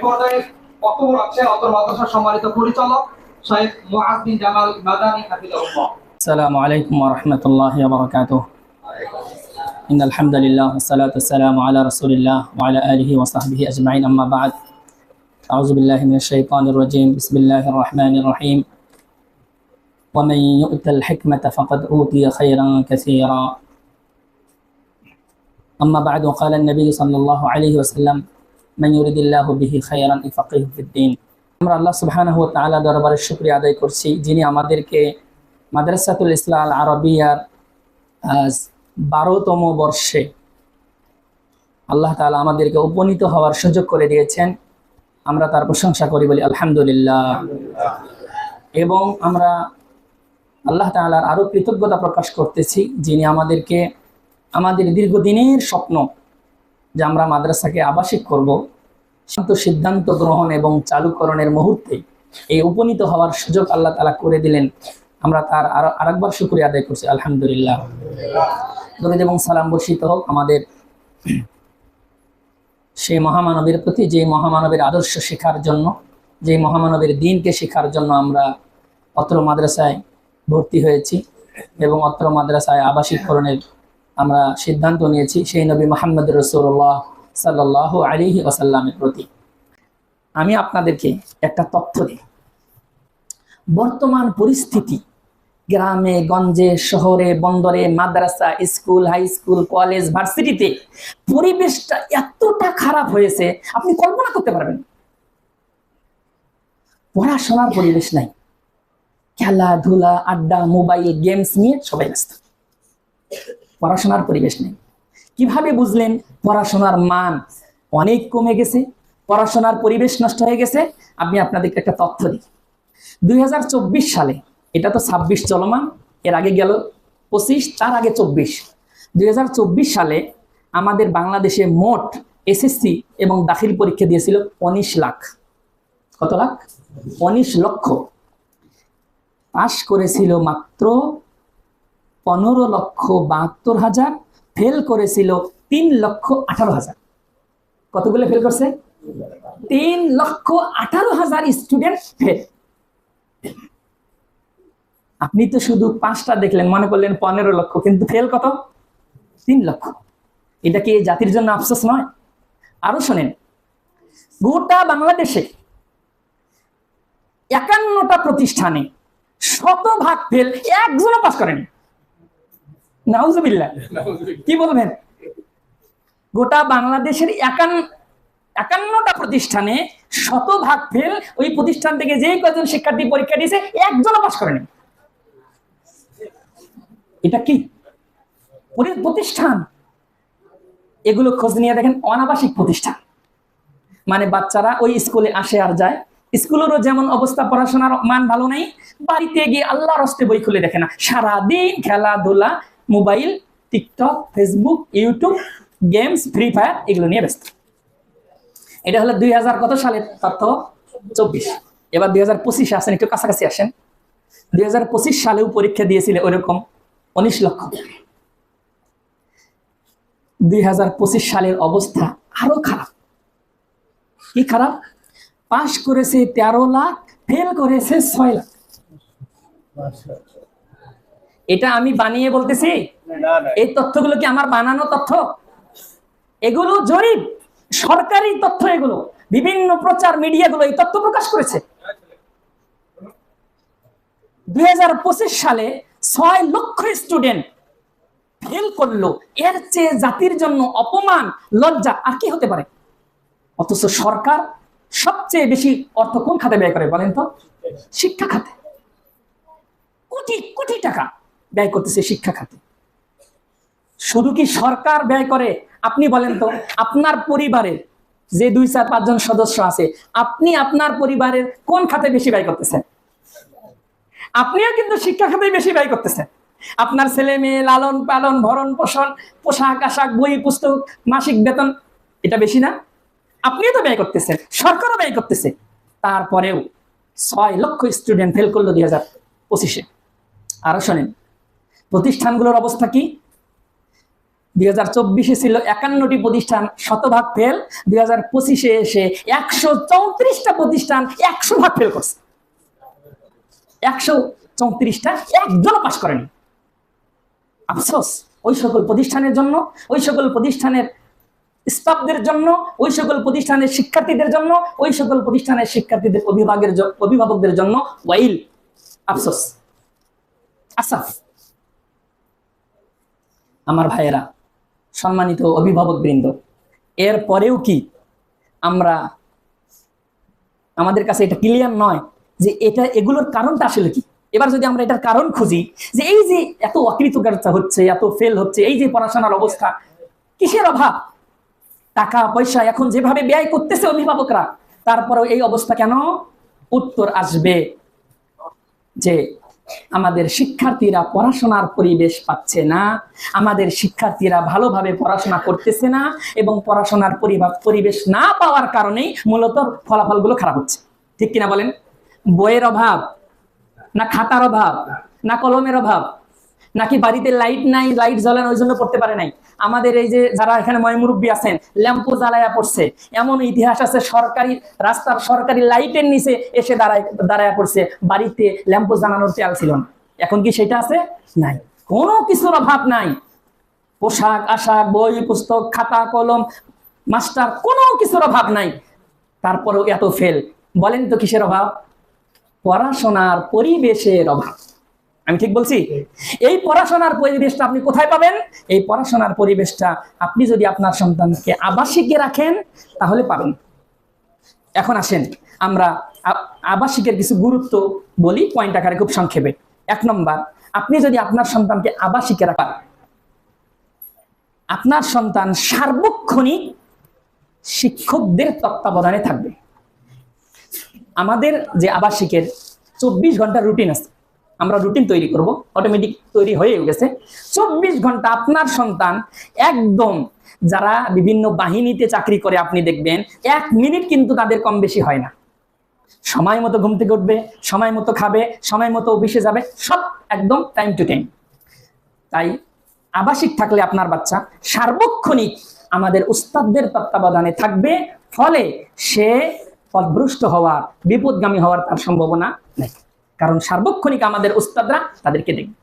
পর্যায়ে বক্তব্য রাখছেন অত্র মাদ্রাসার সম্মানিত পরিচালক শাইখ মুআজ বিন জামাল মাদানী হাফিজাহুল্লাহ। আসসালামু আলাইকুম ওয়া রাহমাতুল্লাহি ওয়া বারাকাতুহু। ইন্নাল হামদুলিল্লাহ ওয়াস সালাতু ওয়াস-সালামু আলা রাসূলিল্লাহ ওয়া আলা আলিহি ওয়া সাহবিহি আজমাইন, আম্মা বা'দ। আউযু বিল্লাহি মিনাশ শাইতানির রাজীম। বিসমিল্লাহির রাহমানির রাহিম। ওয়া মান ইউ'তাল হিকমাতা ফাকাদ উতিয়া খায়রান কাসীরা। আম্মা বা'দু, ক্বালা আন-নবী সাল্লাল্লাহু আলাইহি ওয়াসাল্লাম, মান ইউরিদিল্লাহু বিহি খায়রান ইফাকিহু ফিদ-দীন। আমরা আল্লাহ সুবহানাহু ওয়া তাআলা দরবারে শুকরিয়া আদায় করছি, যিনি আমাদেরকে মাদ্রাসাতুল ইসলাহ আল আরাবিয়ার আজ 12তম বর্ষে আল্লাহ তাআলা আমাদেরকে উপনীত হওয়ার সুযোগ করে দিয়েছেন। আমরা তার প্রশংসা করি, বলি আলহামদুলিল্লাহ। এবং আমরা আল্লাহ তাআলার আরো কৃতজ্ঞতা প্রকাশ করতেছি, যিনি আমাদেরকে আমাদের দীর্ঘদিনের স্বপ্ন যে আমরা মাদ্রাসাকে আবাসিক করব, সিদ্ধান্ত গ্রহণ এবং চালুকরণের মুহূর্তে এই উপনীত হওয়ার সুযোগ আল্লাহ তাআলা করে দিলেন। আমরা তার আরেকবার শুকরিয়া আদায় করছি, আলহামদুলিল্লাহ। দরুদ এবং সালাম বর্ষিত হোক আমাদের সেই মহামানবের প্রতি, যে মহামানবের আদর্শ শেখার জন্য, যে মহামানবের দ্বীনকে শেখার জন্য আমরা অত্র মাদ্রাসায় ভর্তি হয়েছি এবং অত্র মাদ্রাসায় আবাসিককরণের আমরা সিদ্ধান্ত নিয়েছি, সেই নবী মুহাম্মদ রাসূলুল্লাহ সাল্লাল্লাহু আলাইহি ওয়াসাল্লামের প্রতি। আমি আপনাদেরকে একটা তথ্য দিই। বর্তমান পরিস্থিতি গ্রামে গঞ্জে, শহরে, বন্দরে, মাদ্রাসা, স্কুল, হাই স্কুল, কলেজ, ভার্সিটিতে পরিবেশটা এতটা খারাপ হয়েছে আপনি কল্পনা করতে পারবেন। পড়াশোনার পরিবেশ নাই, খেলাধুলা, আড্ডা, মোবাইল, গেমস নিয়ে সবাই ব্যস্ত। পড়াশোনার পরিবেশ নেই। কিভাবে বুঝলেন পড়াশোনার মান অনেক কমে গেছে, পড়াশোনার পরিবেশ নষ্ট হয়ে গেছে? আমি আপনাদেরকে একটা তথ্য দিই। 2024 সালে, এটা তো 26 চলমান, এর আগে গেল 25, তার আগে 24। 2024 সালে আমাদের বাংলাদেশে মোট এসএসসি এবং দাখিল পরীক্ষা দিয়েছিল 19 লাখ। কত লাখ? 19 লক্ষ। পাশ করেছিল মাত্র 15,72,000, ফেল করেছিল 3,18,000। কতগুলো ফেল করছে? 3,18,000 স্টুডেন্ট ফেল। আপনি তো শুধু 5টা দেখলেন, মনে করলেন 15 লক্ষ, কিন্তু ফেল কত? 3 লক্ষ। এটা কি জাতির জন্য আফসোস নয়? আরো শোনেন, গোটা বাংলাদেশে 51টা প্রতিষ্ঠানে 100% ফেল, একজনও পাস করেনি। নাউজুবিল্লাহ। কি বলবেন? গোটা বাংলাদেশের 51টা প্রতিষ্ঠানে 100% ফেল। ওই প্রতিষ্ঠান থেকে যেই কয়জন শিক্ষার্থী পরীক্ষা দিয়েছে একজনও পাস করেনি। এটা কি প্রতিষ্ঠান? এগুলো খোঁজ নিয়ে দেখেন, অনাবাসিক প্রতিষ্ঠান। মানে বাচ্চারা ওই স্কুলে আসে আর যায়। স্কুলেরও যেমন অবস্থা, পড়াশোনার মান ভালো নাই, বাড়িতে গিয়ে আল্লাহর হস্তে বই খুলে দেখে না, সারাদিন খেলাধুলা, mobile, TikTok, Facebook, YouTube, games, free fire, এগুলো নিয়ে ব্যস্ত। এটা হলো 2000 কত সালের তথ্য? 24। এবার 2025 আসেন, একটু কাছাকাছি আসেন। 2025 সালেও পরীক্ষা দিয়েছিল ওইরকম 19 লক্ষ। 2025 সালের অবস্থা আরো খারাপ। কি খারাপ? পাশ করেছে 13 লাখ, ফেল করেছে 6 লাখ। এটা আমি বানিয়ে বলতেছি? এই তথ্যগুলো কি আমার বানানো তথ্য? এগুলো জরিপ, সরকারি তথ্য। এগুলো বিভিন্ন প্রচার মিডিয়াগুলো এই তথ্য প্রকাশ করেছে। 2025 সালে 6 লক্ষ স্টুডেন্ট ফেল করলো। এর চেয়ে জাতির জন্য অপমান, লজ্জা আর কি হতে পারে? অথচ সরকার সবচেয়ে বেশি অর্থ কোন খাতে ব্যয় করে বলেন তো? শিক্ষা খাতে। কোটি কোটি টাকা ব্যয় করতেছে শিক্ষা খাতে। শুধু কি সরকার ব্যয় করে? আপনি বলেন তো, আপনার পরিবারের যে 2, 4, 5 জন সদস্য আছে, আপনি আপনার পরিবারের কোন খাতে বেশি ব্যয় করতেছেন? আপনিও কিন্তু শিক্ষা খাতে বেশি ব্যয় করতেছেন। আপনার ছেলে মেয়ে লালন পালন, ভরণ পোষণ, পোশাক আশাক, বই পুস্তক, মাসিক বেতন, এটা বেশি না? আপনিও তো ব্যয় করতেছেন, সরকারও ব্যয় করতেছে। তারপরেও 6 লক্ষ স্টুডেন্ট ফেল করলো 2025-এ। আরো শোনেন, প্রতিষ্ঠানগুলোর অবস্থা কি? 2024 ছিল 51টি প্রতিষ্ঠান শতভাগ ফেল, 2025 এসে 134টা প্রতিষ্ঠান 100% ফেল করছে। 134টা একজনও পাস করেনি। আফসোস ওই সকল প্রতিষ্ঠানের জন্য, ওই সকল প্রতিষ্ঠানের স্টাফদের জন্য, ওই সকল প্রতিষ্ঠানের শিক্ষার্থীদের জন্য, ওই সকল প্রতিষ্ঠানের শিক্ষার্থীদের অভিভাবকদের জন্য ওয়াইল, আফসোস, আসাফ। আমার ভাইয়েরা, সম্মানিত অভিভাবক বৃন্দ, এর পরেও কি আমাদের কাছে এটা ক্লিয়ার নয় যে এগুলোর কারণটা আসলে কি? এবার যদি আমরা এটার কারণ খুঁজি, যে এই যে এত অকৃতকার্যতা হচ্ছে, এত ফেল হচ্ছে, এই যে পড়াশোনার অবস্থা, কিসের অভাব? টাকা পয়সা এখন যেভাবে ব্যয় করতেছে অভিভাবকরা, তারপরেও এই অবস্থা কেন? উত্তর আসবে যে আমাদের শিক্ষার্থীরা পড়াশোনার পরিবেশ পাচ্ছে না, আমাদের শিক্ষার্থীরা ভালোভাবে পড়াশোনা করতেছে না, এবং পড়াশোনার পরিবেশ না পাওয়ার কারণেই মূলত ফলাফলগুলো খারাপ হচ্ছে। ঠিক কিনা বলেন? বইয়ের অভাব, না খাতার অভাব, না কলমের অভাব, নাকি বাড়িতে লাইট নাই, লাইট জ্বলানো ওই জন্য পড়তে পারে নাই? আমাদের এই যে যারা এখানে ময়মুরব্বী আছেন, ল্যাম্পো জ্বালায়া পড়ছে, এমন ইতিহাস আছে সরকারি রাস্তার সরকারি লাইটের নিচে এসে দাঁড়ায়া পড়ছে, বাড়িতে ল্যাম্পো জ্বালানোর তেল ছিল না। এখন কি সেটা আছে? নাই। কোনো কিছুর অভাব নাই, পোশাক আশাক, বই পুস্তক, খাতা কলম, মাস্টার, কোনো কিছুর অভাব নাই। তারপরেও এত ফেল। বলেন তো কিসের অভাব? পড়াশোনার পরিবেশের অভাব। আমি ঠিক বলছি? এই পড়াশোনার পরিবেশটা আপনি কোথায় পাবেন? এই পড়াশোনার পরিবেশটা আপনি যদি আপনার সন্তানকে আবাসিকে রাখেন তাহলে পাবেন। এখন আসেন আমরা আবাসিকের কিছু গুরুত্ব বলি পয়েন্ট আকারে, খুব সংক্ষেপে। 1 নম্বর, আপনি যদি আপনার সন্তানকে আবাসিকে রাখেন, আপনার সন্তান সার্বক্ষণিক শিক্ষকদের তত্ত্বাবধানে থাকবে। আমাদের যে আবাসিকের 24 ঘন্টার রুটিন আছে, আমরা রুটিন তৈরি করব, অটোমেটিক তৈরি হয়ে গেছে। 24 ঘন্টা আপনার সন্তান একদম, যারা বিভিন্ন বাহিনীতে চাকরি করে আপনি দেখবেন 1 মিনিট কিন্তু তাদের কম বেশি হয় না। সময় মতো ঘুম থেকে উঠবে, সময় মতো খাবে, সময় মতো অফিসে যাবে, সব একদম টাইম টু টাইম। তাই আবাসিক থাকলে আপনার বাচ্চা সার্বক্ষণিক আমাদের উস্তাদদের তত্ত্বাবধানে থাকবে, ফলে সে পথভ্রষ্ট হওয়ার, বিপদগামী হওয়ার তার সম্ভাবনা নেই। কারণ সার্বক্ষণিক আমাদের উস্তাদরা তাদেরকে দেখবে।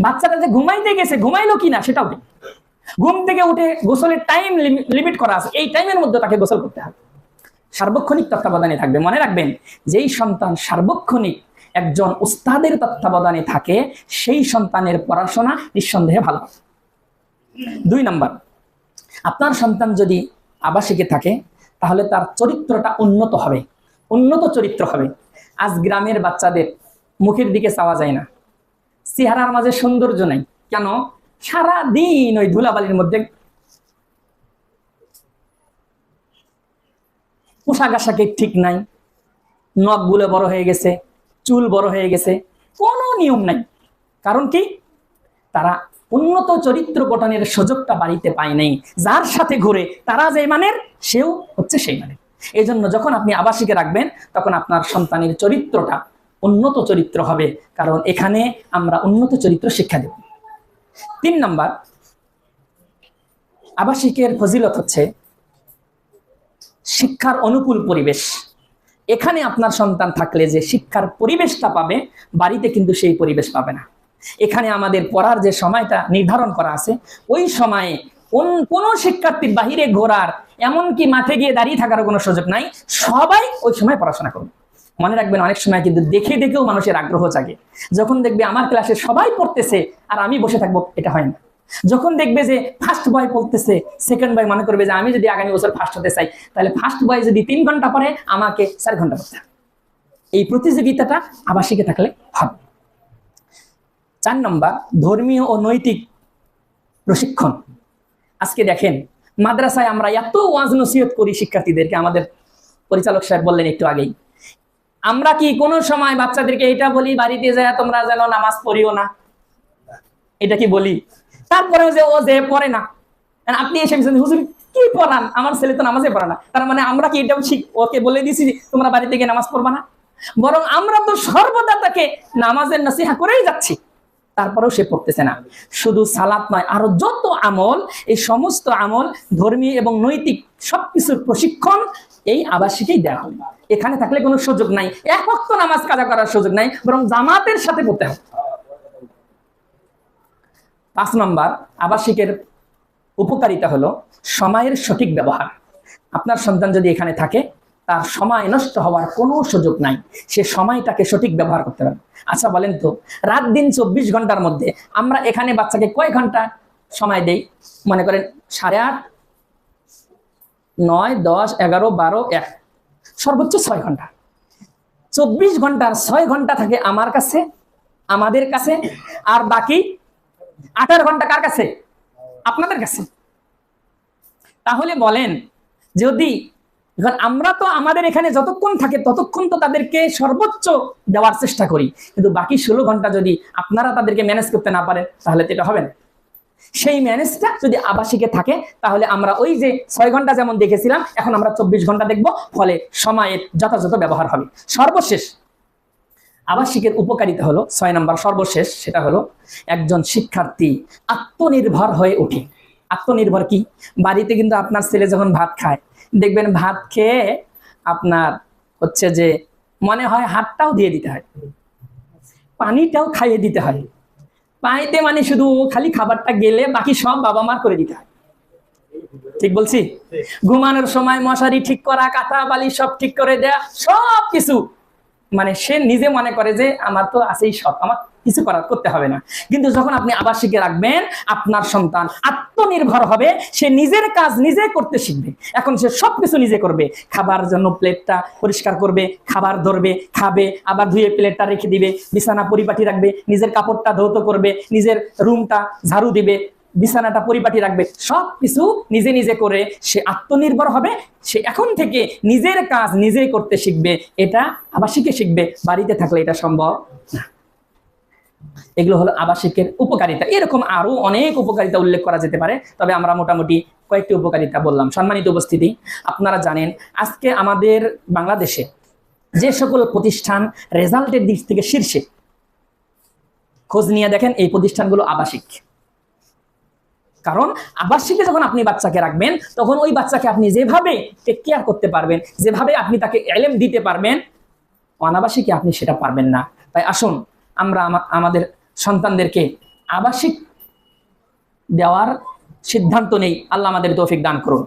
বাচ্চাটা যে ঘুমাইতে গেছে, ঘুমাইলো কিনা সেটাও দেখবে। ঘুম থেকে উঠে গোসলের টাইম লিমিট করা আছে, এই টাইমের মধ্যে তাকে গোসল করতে হবে। সার্বক্ষণিক তত্ত্বাবধানে থাকবে। মনে রাখবেন, যেই সন্তান সার্বক্ষণিক একজন উস্তাদের তত্ত্বাবধানে থাকে, সেই সন্তানের পড়াশোনা নিঃসন্দেহে ভালো। 2 নম্বর, আপনার সন্তান যদি আবাসিকে থাকে তাহলে তার চরিত্রটা উন্নত হবে, উন্নত চরিত্র হবে। আজ গ্রামের বাচ্চাদের মুখের দিকে চাওয়া যায় না, চেহারার মাঝে সৌন্দর্য নাই। কেন? সারা দিন ওই ধুলাবালির মধ্যে, পোশাক আশাকে ঠিক নাই, নখগুলো বড় হয়ে গেছে, চুল বড় হয়ে গেছে, কোনো নিয়ম নাই। কারণ কি? তারা উন্নত চরিত্র গঠনের সুযোগটা বাড়িতে পায় নাই। যার সাথে ঘুরে তারা যে মানের, সেও হচ্ছে সেই মানের। এই জন্য যখন আপনি আবাসিকে রাখবেন, তখন আপনার সন্তানের চরিত্রটা উন্নত চরিত্র হবে, কারণ এখানে আমরা উন্নত চরিত্র শিক্ষা দেব। 3 নম্বর, আবাসিকের ফজিলত হচ্ছে শিক্ষার অনুকূল পরিবেশ। এখানে আপনার সন্তান থাকলে যে শিক্ষার পরিবেশটা পাবে, বাড়িতে কিন্তু সেই পরিবেশ পাবে না। এখানে আমাদের পড়ার যে সময়টা নির্ধারণ করা আছে, ওই সময়ে কোন শিক্ষার্থীর বাহিরে ঘোরার, এমনকি মাঠে গিয়ে দাঁড়িয়ে থাকার কোনো সুযোগ নাই। সবাই ওই সময় পড়াশোনা করবে। মনে রাখবেন, অনেক সময় কিন্তু দেখে দেখেও মানুষের আগ্রহ জাগে। যখন দেখবে আমার ক্লাসে সবাই পড়তেছে আর আমি বসে থাকবো, এটা হয় না। যখন দেখবে যে ফার্স্ট বয় পড়তেছে, সেকেন্ড বয় মনে করবে যে আমি যদি আগামী বছর ফার্স্ট হতে চাই, তাহলে ফার্স্ট বয় যদি 3 ঘন্টা পড়ে, আমাকে 4 ঘন্টা পড়তে হবে। এই প্রতিযোগিতাটা আবাসিকে থাকলে হবে। 4 নম্বর, ধর্মীয় ও নৈতিক প্রশিক্ষণ। আজকে দেখেন, মাদ্রাসায় আমরা এত ওয়াজ নসিহত করি শিক্ষার্থীদেরকে, আমাদের পরিচালক সাহেব বললেন একটু আগেই, আমরা কি কোনো সময় বাচ্চাদেরকে এটা বলি, বাড়িতে যায় তোমরা যেন নামাজ পড়িও না? এটা কি বলি? তারপরেও যে ও যে পড়ে না, আপনি এসে হুজুর কি পড়ান, আমার ছেলে তো নামাজে পড়ে না, তার মানে আমরা কি এটাও ওকে বলে দিছি তোমরা বাড়িতে গিয়ে নামাজ পড়বা না? বরং আমরা তো সর্বদা তাকে নামাজের নসিহত করেই যাচ্ছি। তারপরেও সে পড়তেছে না। শুধু সালাত নয়, আরো যত আমল, এই সমস্ত আমল ধর্মীয় এবং নৈতিক সবকিছুর প্রশিক্ষণ এই আবাসিকেই দেওয়া হবে। এখানে থাকলে কোনো সুযোগ নাই, এক ওয়াক্ত নামাজ কাজা করার সুযোগ নাই, বরং জামাতের সাথে পড়তে হবে। 5 নম্বর আবাসিকের উপকারিতা হলো সময়ের সঠিক ব্যবহার। আপনার সন্তান যদি এখানে থাকে, তার সময় নষ্ট হওয়ার কোনো সুযোগ নাই, সে সময়টাকে সঠিক ব্যবহার করতে পারে। আচ্ছা বলেন তো, রাত দিন 24 ঘন্টার মধ্যে আমরা এখানে বাচ্চাকে কয় ঘন্টা সময় দেই? মনে করেন 8:30, 9, 10, 11, 12, 1, সর্বোচ্চ 6 ঘন্টা। 24 ঘন্টার 6 ঘন্টা থাকে আমার কাছে, আমাদের কাছে, আর বাকি 18 ঘন্টা কার কাছে? আপনাদের কাছে। তাহলে বলেন, যদি এখন আমরা তো আমাদের এখানে যতক্ষণ থাকে ততক্ষণ তো তাদেরকে সর্বোচ্চ দেওয়ার চেষ্টা করি, কিন্তু বাকি 16 ঘন্টা যদি আপনারা তাদেরকে ম্যানেজ করতে না পারেন, তাহলে তো এটা হবে না। সেই ম্যানেজটা যদি আবাসিকে থাকে, তাহলে আমরা ওই যে 6 ঘন্টা যেমন দেখেছিলাম, এখন আমরা 24 ঘন্টা দেখব, ফলে সময়ের যথাযথ ব্যবহার হবে। সর্বশেষ আবাসিকের উপকারিতা হলো 6 নম্বর, সর্বশেষ, সেটা হলো একজন শিক্ষার্থী আত্মনির্ভর হয়ে ওঠে। আত্মনির্ভর কি? বাড়িতে কিন্তু আপনার ছেলে যখন ভাত খায়, দেখবেন ভাত খেয়ে আপনার হচ্ছে যে মনে হয় হাতটাও দিয়ে দিতে হয়, পানিটাও খাইয়ে দিতে হয়। পাইতে মানে শুধু খালি খাবারটা গেলে বাকি সব বাবা মার করে দিতে হয়। ঠিক বলছি? ঘুমানোর সময় মশারি ঠিক করা, কাঁথা বালি সব ঠিক করে দেয়া, সব কিছু মানে সে নিজে মনে করে যে আমার তো আছেই সব, আমার কিছু করতে হবে না। কিন্তু যখন আপনি আবাসিকে রাখবেন, আপনার সন্তান আত্মনির্ভর হবে, সে নিজের কাজ নিজে করতে শিখবে। এখন সে সবকিছু নিজে করবে, খাবার জন্য প্লেটটা পরিষ্কার করবে, খাবার ধরবে, খাবে, আবার ধুয়ে প্লেটটা রেখে দিবে, বিছানা পরিপাটি রাখবে, নিজের কাপড়টা ধৌত করবে, নিজের রুমটা ঝাড়ু দিবে, বিছানাটা পরিপাটি রাখবে, সবকিছু নিজে নিজে করে সে আত্মনির্ভর হবে। সে এখন থেকে নিজের কাজ নিজেই করতে শিখবে। এটা আবাসিকে শিখবে, বাড়িতে থাকলে এটা সম্ভব না। এগুলো হলো আবাসিকের উপকারিতা। এরকম আরো অনেক উপকারিতা উল্লেখ করা যেতে পারে, তবে আমরা মোটামুটি কয়েকটি উপকারিতা বললাম। সম্মানিত উপস্থিতি, আপনারা জানেন আজকে আমাদের বাংলাদেশে যে সকল প্রতিষ্ঠান রেজাল্টের দিক থেকে শীর্ষে, খোঁজ নিয়ে দেখেন এই প্রতিষ্ঠানগুলো আবাসিক। কারণ আবাসিকে যখন আপনি বাচ্চাকে রাখবেন, তখন ওই বাচ্চাকে আপনি যেভাবে টেক কেয়ার করতে পারবেন, যেভাবে আপনি তাকে এলেম দিতে পারবেন, অনাবাসিকে আপনি সেটা পারবেন না। তাই আসুন আমরা আমাদের সন্তানদেরকে আবাসিক দেওয়ার সিদ্ধান্ত নেই। আল্লাহ আমাদের তৌফিক দান করুন।